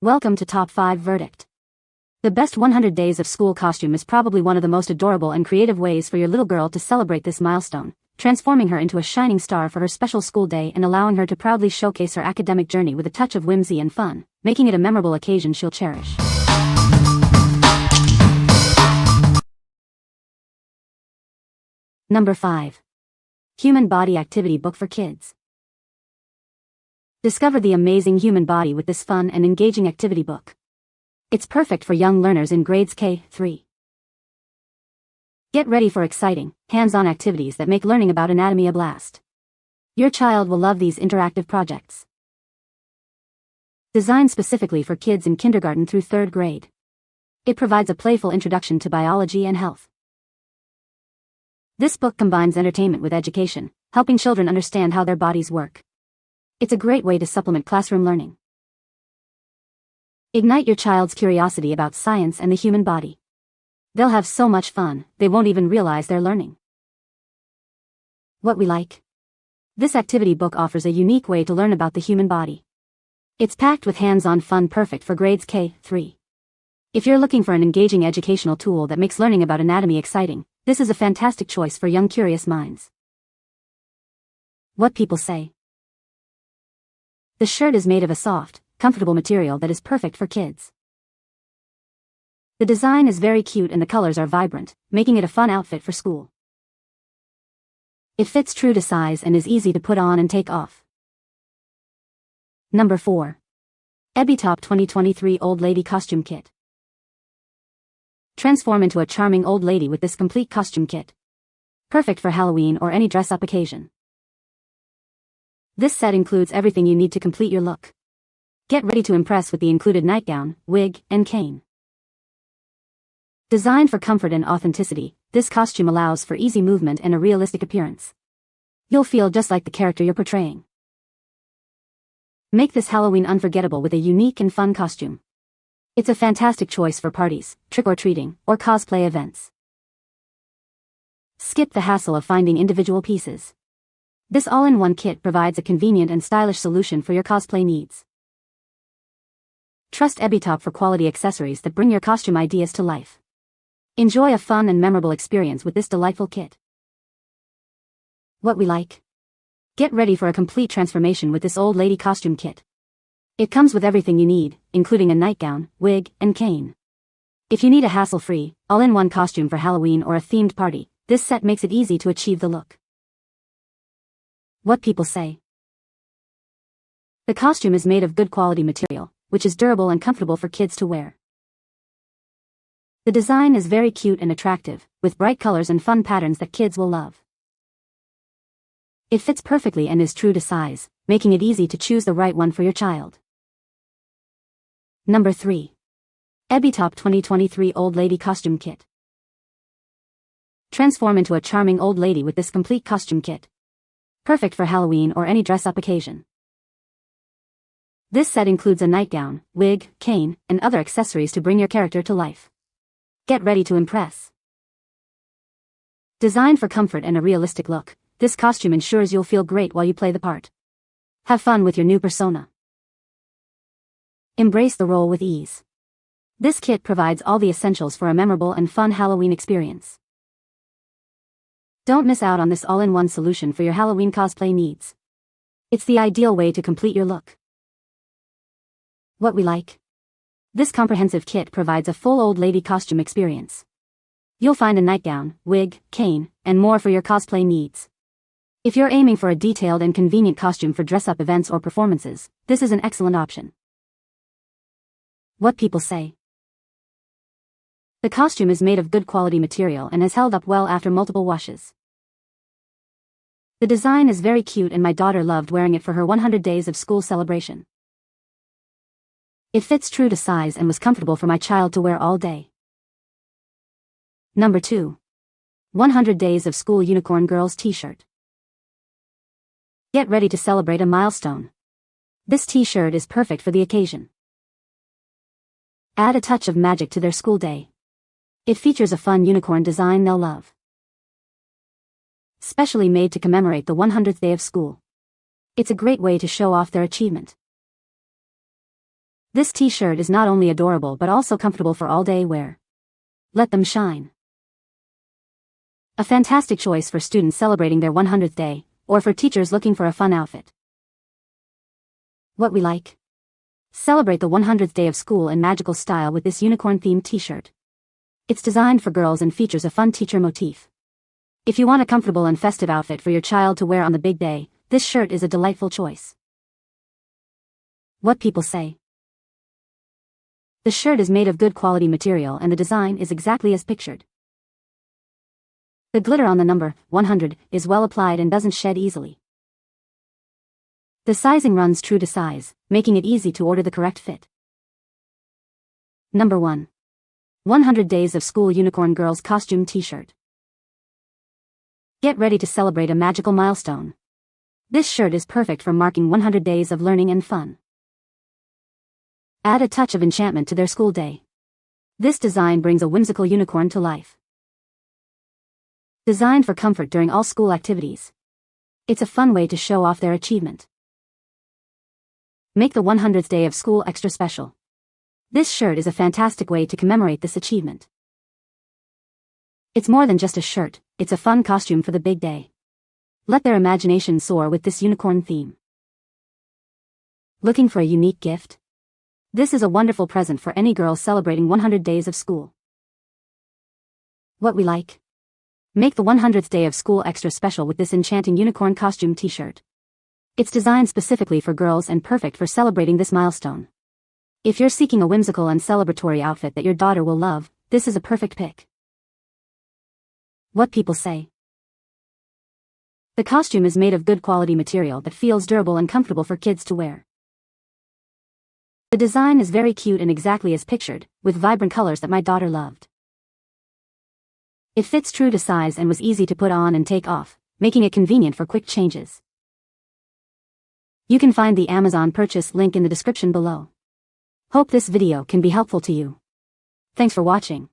Welcome to Top 5 Verdict. The best 100 days of school costume is probably one of the most adorable and creative ways for your little girl to celebrate this milestone, transforming her into a shining star for her special school day and allowing her to proudly showcase her academic journey with a touch of whimsy and fun, making it a memorable occasion she'll cherish. Number 5. Human Body Activity Book for Kids. Discover the amazing human body with this fun and engaging activity book. It's perfect for young learners in grades K-3. Get ready for exciting, hands-on activities that make learning about anatomy a blast. Your child will love these interactive projects. Designed specifically for kids in kindergarten through 3rd grade. It provides a playful introduction to biology and health. This book combines entertainment with education, helping children understand how their bodies work. It's a great way to supplement classroom learning. Ignite your child's curiosity about science and the human body. They'll have so much fun, they won't even realize they're learning. What we like. This activity book offers a unique way to learn about the human body. It's packed with hands-on fun perfect for grades K-3. If you're looking for an engaging educational tool that makes learning about anatomy exciting, this is a fantastic choice for young curious minds. What people say. The shirt is made of a soft, comfortable material that is perfect for kids. The design is very cute and the colors are vibrant, making it a fun outfit for school. It fits true to size and is easy to put on and take off. Number 4. EBYTOP 2023 Old Lady Costume Kit. Transform into a charming old lady with this complete costume kit. Perfect for Halloween or any dress-up occasion. This set includes everything you need to complete your look. Get ready to impress with the included nightgown, wig, and cane. Designed for comfort and authenticity, this costume allows for easy movement and a realistic appearance. You'll feel just like the character you're portraying. Make this Halloween unforgettable with a unique and fun costume. It's a fantastic choice for parties, trick-or-treating, or cosplay events. Skip the hassle of finding individual pieces. This all-in-one kit provides a convenient and stylish solution for your cosplay needs. Trust EBYTOP for quality accessories that bring your costume ideas to life. Enjoy a fun and memorable experience with this delightful kit. What we like. Get ready for a complete transformation with this old lady costume kit. It comes with everything you need, including a nightgown, wig, and cane. If you need a hassle-free, all-in-one costume for Halloween or a themed party, this set makes it easy to achieve the look. What people say. The costume is made of good quality material, which is durable and comfortable for kids to wear. The design is very cute and attractive, with bright colors and fun patterns that kids will love. It fits perfectly and is true to size, making it easy to choose the right one for your child. Number 3. EBYTOP 2023 Old Lady Costume Kit. Transform into a charming old lady with this complete costume kit. Perfect for Halloween or any dress-up occasion. This set includes a nightgown, wig, cane, and other accessories to bring your character to life. Get ready to impress. Designed for comfort and a realistic look, this costume ensures you'll feel great while you play the part. Have fun with your new persona. Embrace the role with ease. This kit provides all the essentials for a memorable and fun Halloween experience. Don't miss out on this all-in-one solution for your Halloween cosplay needs. It's the ideal way to complete your look. What we like. This comprehensive kit provides a full old lady costume experience. You'll find a nightgown, wig, cane, and more for your cosplay needs. If you're aiming for a detailed and convenient costume for dress-up events or performances, this is an excellent option. What people say. The costume is made of good quality material and has held up well after multiple washes. The design is very cute and my daughter loved wearing it for her 100 days of school celebration. It fits true to size and was comfortable for my child to wear all day. Number 2. 100 Days of School Unicorn Girls T-shirt. Get ready to celebrate a milestone. This t-shirt is perfect for the occasion. Add a touch of magic to their school day. It features a fun unicorn design they'll love. Specially made to commemorate the 100th day of school. It's a great way to show off their achievement. This t-shirt is not only adorable but also comfortable for all-day wear. Let them shine. A fantastic choice for students celebrating their 100th day, or for teachers looking for a fun outfit. What we like. Celebrate the 100th day of school in magical style with this unicorn-themed t-shirt. It's designed for girls and features a fun teacher motif. If you want a comfortable and festive outfit for your child to wear on the big day, this shirt is a delightful choice. What people say. The shirt is made of good quality material and the design is exactly as pictured. The glitter on the number 100 is well applied and doesn't shed easily. The sizing runs true to size, making it easy to order the correct fit. Number 1. 100 Days of School Unicorn Girls Costume T-shirt. Get ready to celebrate a magical milestone. This shirt is perfect for marking 100 days of learning and fun. Add a touch of enchantment to their school day. This design brings a whimsical unicorn to life. Designed for comfort during all school activities. It's a fun way to show off their achievement. Make the 100th day of school extra special. This shirt is a fantastic way to commemorate this achievement. It's more than just a shirt, it's a fun costume for the big day. Let their imagination soar with this unicorn theme. Looking for a unique gift? This is a wonderful present for any girl celebrating 100 days of school. What we like. Make the 100th day of school extra special with this enchanting unicorn costume t-shirt. It's designed specifically for girls and perfect for celebrating this milestone. If you're seeking a whimsical and celebratory outfit that your daughter will love, this is a perfect pick. What people say. The costume is made of good quality material that feels durable and comfortable for kids to wear. The design is very cute and exactly as pictured, with vibrant colors that my daughter loved. It fits true to size and was easy to put on and take off, making it convenient for quick changes. You can find the Amazon purchase link in the description below. Hope this video can be helpful to you. Thanks for watching.